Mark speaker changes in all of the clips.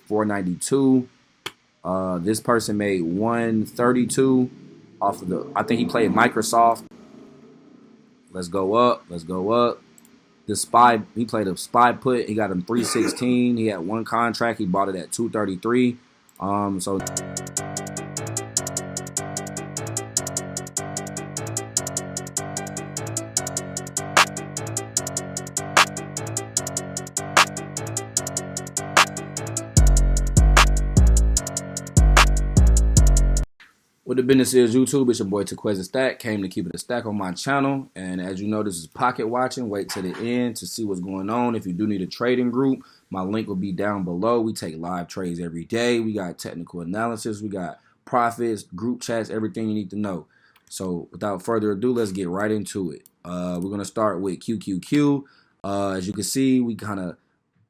Speaker 1: 492. This person made 132 off of I think he played Microsoft. Let's go up. Let's go up. This SPY, he played a SPY put. He got him 316. He had one contract. He bought it at 233. So what the business is, YouTube? It's your boy Taqueza Stack. Came to keep it a stack on my channel. And as you know, this is pocket watching. Wait to the end to see what's going on. If you do need a trading group, my link will be down below. We take live trades every day. We got technical analysis. We got profits, group chats, everything you need to know. So without further ado, let's get right into it. We're going to start with QQQ. As you can see, we kind of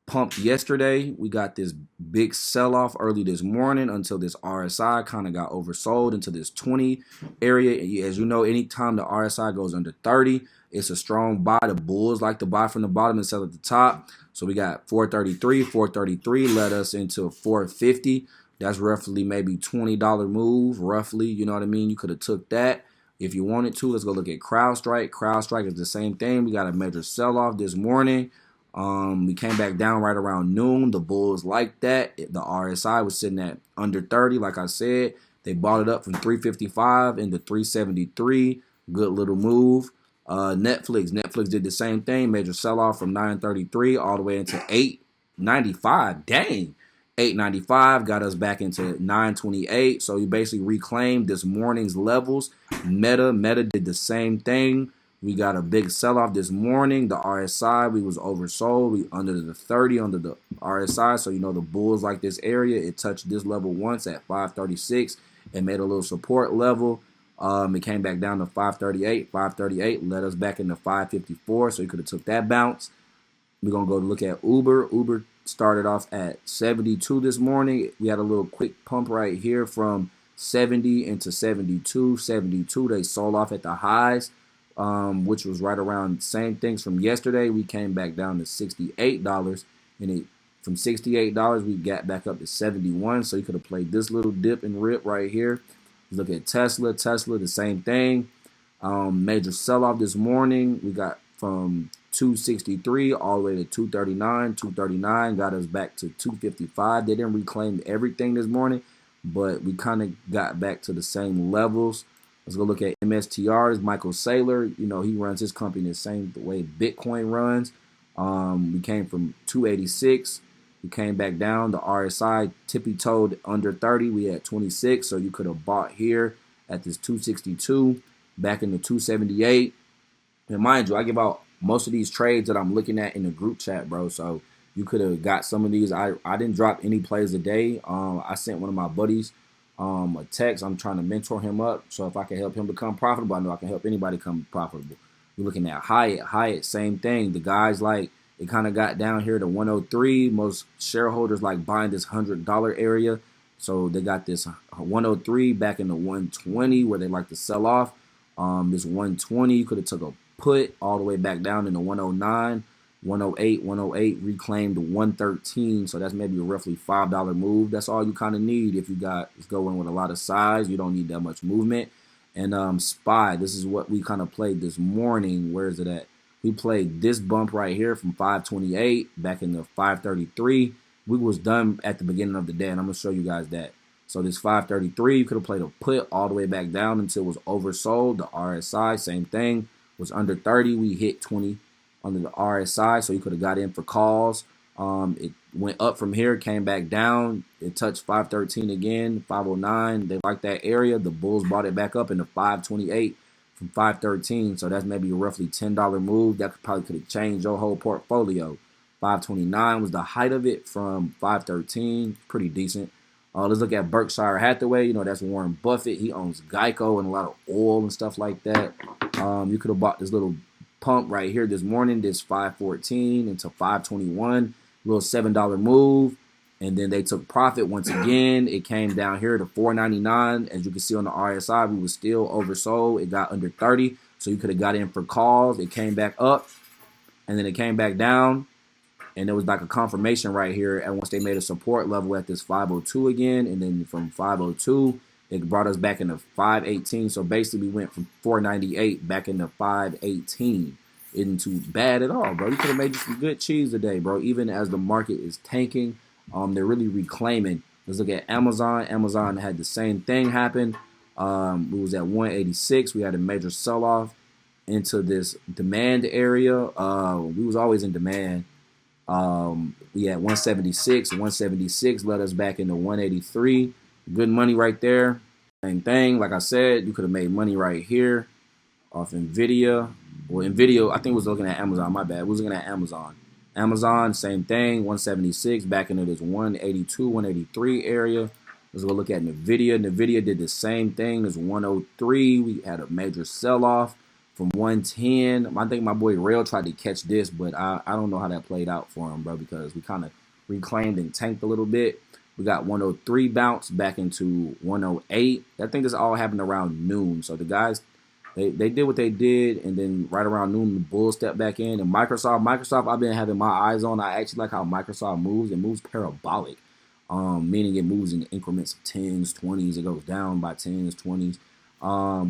Speaker 1: pumped yesterday. We got this big sell-off early this morning until this RSI kind of got oversold into this 20 area. As you know, anytime the RSI goes under 30, it's a strong buy. The bulls like to buy from the bottom and sell at the top. So we got 433. 433 led us into 450. That's roughly maybe $20 move, roughly. You know what I mean? You could have took that if you wanted to. Let's go look at CrowdStrike. CrowdStrike is the same thing. We got a major sell-off this morning. We came back down right around noon. The bulls like that. The RSI was sitting at under 30. Like I said, they bought it up from 355 into 373. Good little move. Netflix did the same thing. Major sell-off from 933 all the way into 895. Dang. 895 got us back into 928. So you basically reclaimed this morning's levels. Meta did the same thing. We got a big sell-off this morning. The RSI, we was oversold. We under the 30 under the RSI. So, you know, the bulls like this area. It touched this level once at 536 and made a little support level. It came back down to 538. 538 led us back into 554. So you could have took that bounce. We're going to go look at Uber. Uber started off at 72 this morning. We had a little quick pump right here from 70 into 72. 72, they sold off at the highs. Which was right around the same things from yesterday. We came back down to $68, and from $68 we got back up to 71. So you could have played this little dip and rip right here. Look at Tesla. Tesla, the same thing. Major sell-off this morning. We got from 263 all the way to 239. 239 got us back to 255. They didn't reclaim everything this morning, but we kind of got back to the same levels. Let's go look at MSTRs. Michael Saylor, you know, he runs his company the same way Bitcoin runs. We came from 286. We came back down. The RSI tippy-toed under 30. We had 26, so you could have bought here at this 262, back in the 278. And mind you, I give out most of these trades that I'm looking at in the group chat, bro. So you could have got some of these. I didn't drop any plays today. I sent one of my buddies a text. I'm trying to mentor him up, so if I can help him become profitable, I know I can help anybody become profitable. We're looking at Hyatt, same thing. The guys like it kind of got down here to 103. Most shareholders like buying this $100 area, so they got this 103 back in the 120 where they like to sell off. This 120 you could have took a put all the way back down into 109. 108 reclaimed 113, so that's maybe a roughly $5 move. That's all you kind of need if you got is going with a lot of size. You don't need that much movement. And SPY, this is what we kind of played this morning. Where is it at? We played this bump right here from 528 back in the 533. We was done at the beginning of the day, and I'm gonna show you guys that. So this 533, you could have played a put all the way back down until it was oversold. The RSI, same thing, was under 30. We hit 20 under the RSI, so you could have got in for calls. It went up from here, came back down. It touched 513 again, 509. They like that area. The bulls bought it back up into 528 from 513. So that's maybe a roughly $10 move. That probably could have changed your whole portfolio. 529 was the height of it from 513. Pretty decent. Let's look at Berkshire Hathaway. You know, that's Warren Buffett. He owns Geico and a lot of oil and stuff like that. You could have bought this little pump right here this morning, this 514 into 521, little $7 move, and then they took profit once again. It came down here to 499. As you can see on the RSI, we was still oversold. It got under 30, so you could have got in for calls. It came back up, and then it came back down, and there was like a confirmation right here. And once they made a support level at this 502 again, and then from 502, it brought us back into 518. So basically, we went from 498 back into 518. Isn't too bad at all, bro. You could have made you some good cheese today, bro. Even as the market is tanking, they're really reclaiming. Let's look at Amazon. Amazon had the same thing happen. We was at 186. We had a major sell-off into this demand area. We was always in demand. We had 176. 176 led us back into 183. Good money right there. Same thing. Like I said, you could have made money right here off NVIDIA. Well, NVIDIA, I think was looking at Amazon. My bad. We was looking at Amazon. Amazon, same thing. 176 back into this 182, 183 area. Let's go look at NVIDIA. NVIDIA did the same thing. This 103. We had a major sell-off from 110. I think my boy Rail tried to catch this, but I don't know how that played out for him, bro, because we kind of reclaimed and tanked a little bit. We got 103 bounce back into 108. I think this all happened around noon. So the guys, they did what they did, and then right around noon, the bull stepped back in. And Microsoft, I've been having my eyes on. I actually like how Microsoft moves. It moves parabolic, meaning it moves in increments of 10s, 20s. It goes down by 10s, 20s.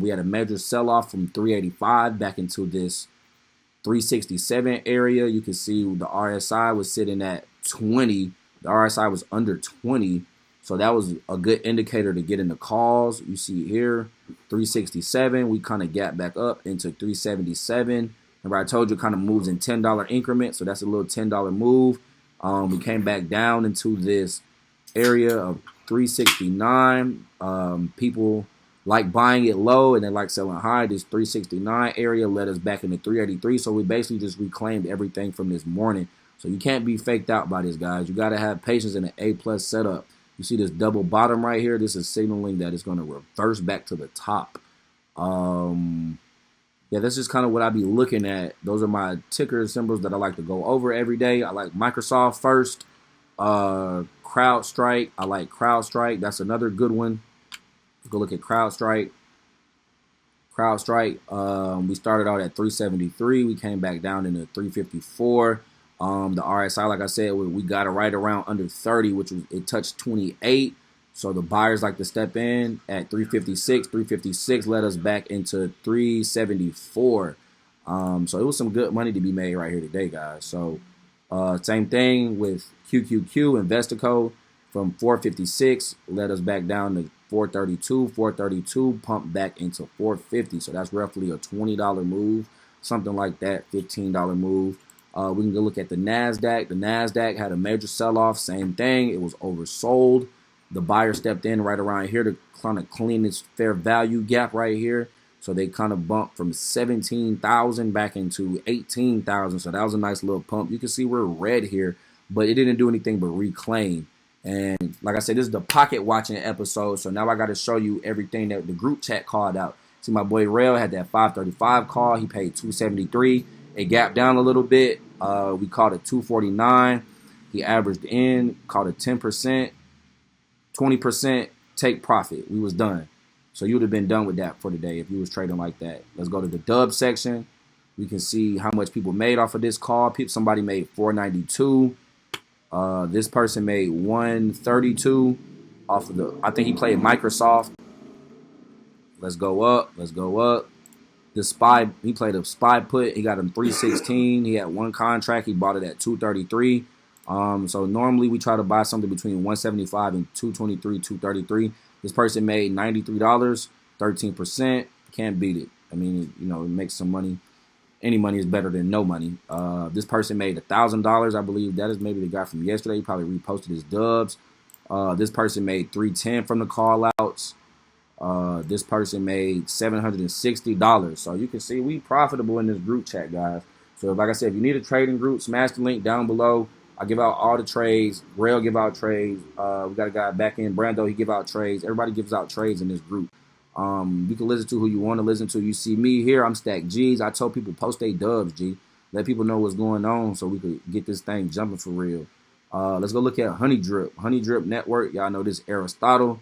Speaker 1: We had a major sell-off from 385 back into this 367 area. You can see the RSI was sitting at 20. The RSI was under 20, so that was a good indicator to get into calls. You see here, 367. We kind of gapped back up into 377. Remember, I told you it kind of moves in $10 increments, so that's a little $10 move. We came back down into this area of 369. People like buying it low and then like selling high. This 369 area led us back into 383, so we basically just reclaimed everything from this morning. So you can't be faked out by this, guys. You got to have patience in an A+ setup. You see this double bottom right here? This is signaling that it's going to reverse back to the top. Yeah, that's just kind of what I be looking at. Those are my ticker symbols that I like to go over every day. I like Microsoft first. CrowdStrike. I like CrowdStrike. That's another good one. Let's go look at CrowdStrike. CrowdStrike, we started out at 373. We came back down into 354. The RSI, like I said, we got it right around under 30, which was, it touched 28. So the buyers like to step in at 356. 356 led us back into 374. So it was some good money to be made right here today, guys. So same thing with QQQ, Investico, from 456 led us back down to 432. 432 pumped back into 450. So that's roughly a $20 move, something like that, $15 move. We can go look at the NASDAQ. The NASDAQ had a major sell-off. Same thing. It was oversold. The buyer stepped in right around here to kind of clean its fair value gap right here. So they kind of bumped from 17,000 back into 18,000. So that was a nice little pump. You can see we're red here, but it didn't do anything but reclaim. And like I said, this is the pocket watching episode. So now I got to show you everything that the group chat called out. See, my boy Rail had that 535 call. He paid 273. It gapped down a little bit. We called it 249. He averaged in, called it 10%, 20% take profit. We was done. So you would have been done with that for today if you was trading like that. Let's go to the dub section. We can see how much people made off of this call. Somebody made 492. This person made 132 off of the, I think he played Microsoft. Let's go up. Let's go up. The SPY, he played a SPY put. He got him 316. He had one contract. He bought it at 233. So normally we try to buy something between 175 and 223, 233. This person made $93, 13%. Can't beat it. I mean, you know, it makes some money. Any money is better than no money. This person made $1,000. I believe that is maybe the guy from yesterday. He probably reposted his dubs. This person made 310 from the call outs. This person made $760. So you can see we profitable in this group chat, guys. So like I said, if you need a trading group, smash the link down below. I give out all the trades. Rail give out trades. We got a guy back in, Brando, he give out trades. Everybody gives out trades in this group. You can listen to who you want to listen to. You see me here, I'm Stack G's. I told people post their dubs, G. Let people know what's going on so we could get this thing jumping for real. Let's go look at Honey Drip. Honey Drip Network. Y'all know this Aristotle.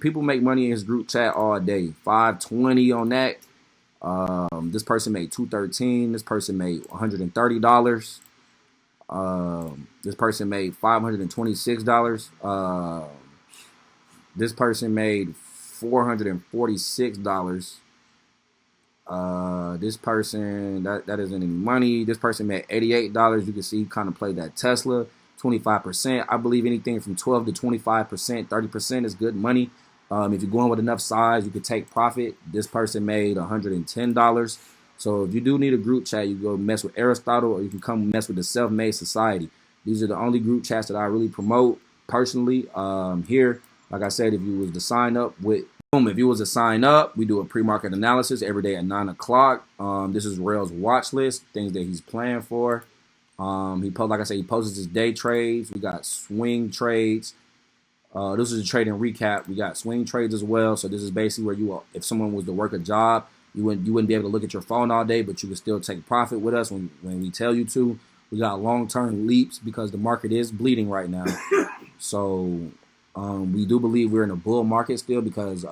Speaker 1: People make money in his group chat all day. 520 on that. This person made 213. This person made $130. This person made $526. This person made $446. This person, that isn't any money. This person made $88. You can see kind of played that Tesla, 25%. I believe anything from 12 to 25%, 30% is good money. If you're going with enough size, you could take profit. This person made $110. So if you do need a group chat, you go mess with Aristotle, or you can come mess with the SelfMade Society. These are the only group chats that I really promote personally. Here, like I said, if you was to sign up with, if you was to sign up, we do a pre-market analysis every day at 9 o'clock. This is Rail's watch list, things that he's playing for. Like I said, he posts his day trades. We got swing trades. This is a trading recap. We got swing trades as well. So this is basically where if someone was to work a job, you wouldn't be able to look at your phone all day, but you could still take profit with us when we tell you to. We got long-term leaps because the market is bleeding right now. So we do believe we're in a bull market still because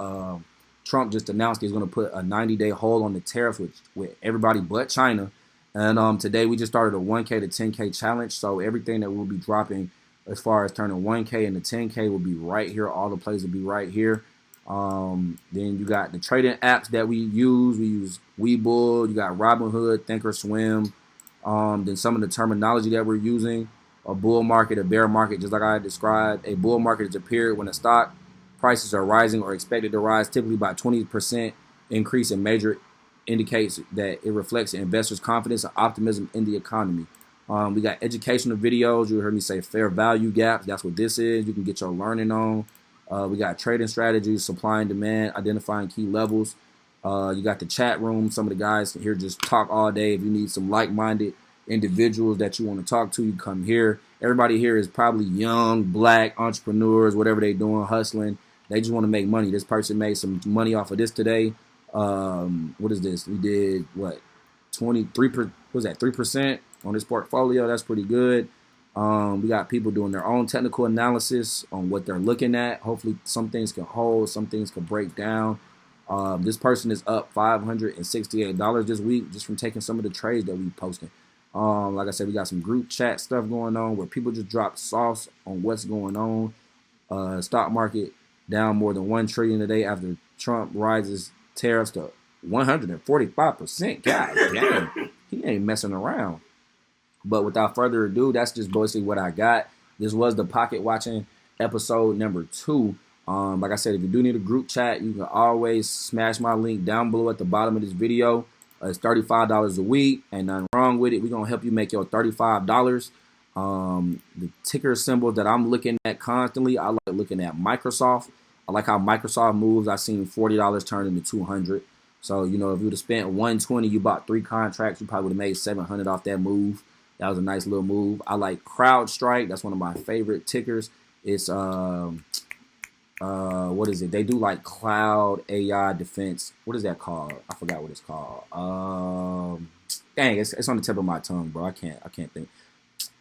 Speaker 1: Trump just announced he's going to put a 90-day hold on the tariffs with everybody but China. And today we just started a 1K to 10K challenge. So everything that we'll be dropping as far as turning 1K into 10K will be right here. All the plays will be right here. Then you got the trading apps that we use. We use Webull. You got Robinhood, Thinkorswim. Then some of the terminology that we're using. A bull market, a bear market, just like I described. A bull market is a period when the stock prices are rising or expected to rise, typically by 20% increase in major indicates that it reflects investors' confidence and optimism in the economy. We got educational videos. You heard me say fair value gaps. That's what this is. You can get your learning on. We got trading strategies, supply and demand, identifying key levels. You got the chat room. Some of the guys here just talk all day. If you need some like-minded individuals that you want to talk to, you come here. Everybody here is probably young, black entrepreneurs, whatever they doing, hustling. They just want to make money. This person made some money off of this today. What is this? We did what? 23%. What was that? 3% on this portfolio. That's pretty good. We got people doing their own technical analysis on what they're looking at. Hopefully some things can hold, some things can break down. This person is up $568 this week just from taking some of the trades that we posted. Like I said, we got some group chat stuff going on where people just drop sauce on what's going on. Stock market down more than $1 trillion today after Trump rises tariffs to 145%. God damn, he ain't messing around. But without further ado, that's just basically what I got. This was the Pocket Watching episode number 2. Like I said, if you do need a group chat, you can always smash my link down below at the bottom of this video. It's $35 a week. Ain't nothing wrong with it. We're going to help you make your $35. The ticker symbols that I'm looking at constantly, I like looking at Microsoft. I like how Microsoft moves. I've seen $40 turn into $200. So, you know, if you would have spent $120, you bought 3 contracts, you probably would have made $700 off that move. That was a nice little move. I like CrowdStrike. That's one of my favorite tickers. It's what is it? They do like cloud AI defense. What is that called? I forgot what it's called. Dang, it's on the tip of my tongue, bro. I can't think.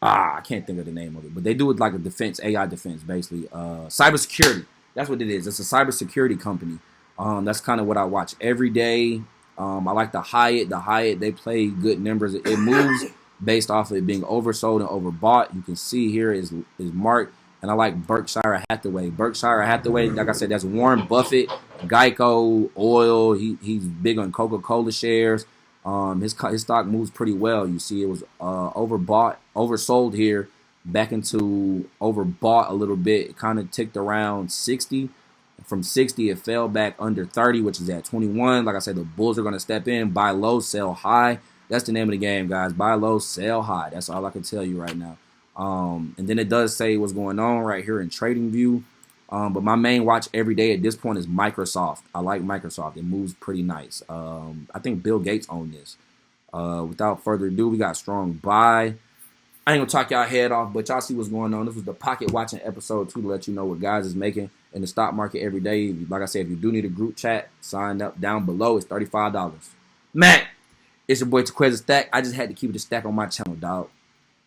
Speaker 1: I can't think of the name of it. But they do it like a defense, AI defense, basically. Cybersecurity. That's what it is. It's a cybersecurity company. That's kind of what I watch every day. I like the Hyatt. The Hyatt, they play good numbers. It moves based off of it being oversold and overbought. You can see here is marked. And I like Berkshire Hathaway. Berkshire Hathaway, like I said, that's Warren Buffett, Geico, oil. He's big on Coca-Cola shares. His stock moves pretty well. You see it was oversold here, back into overbought a little bit. It kind of ticked around 60. From 60, it fell back under 30, which is at 21. Like I said, the bulls are going to step in, buy low, sell high. That's the name of the game, guys. Buy low, sell high. That's all I can tell you right now. And then it does say what's going on right here in TradingView. But my main watch every day at this point is Microsoft. I like Microsoft. It moves pretty nice. I think Bill Gates owned this. Without further ado, we got strong buy. I ain't gonna talk y'all head off, but y'all see what's going on. This was the Pocket Watching episode 2 to let you know what guys is making in the stock market every day. Like I said, if you do need a group chat, sign up down below. It's $35. Matt, it's your boy Quezza Stack. I just had to keep it a stack on my channel, dog.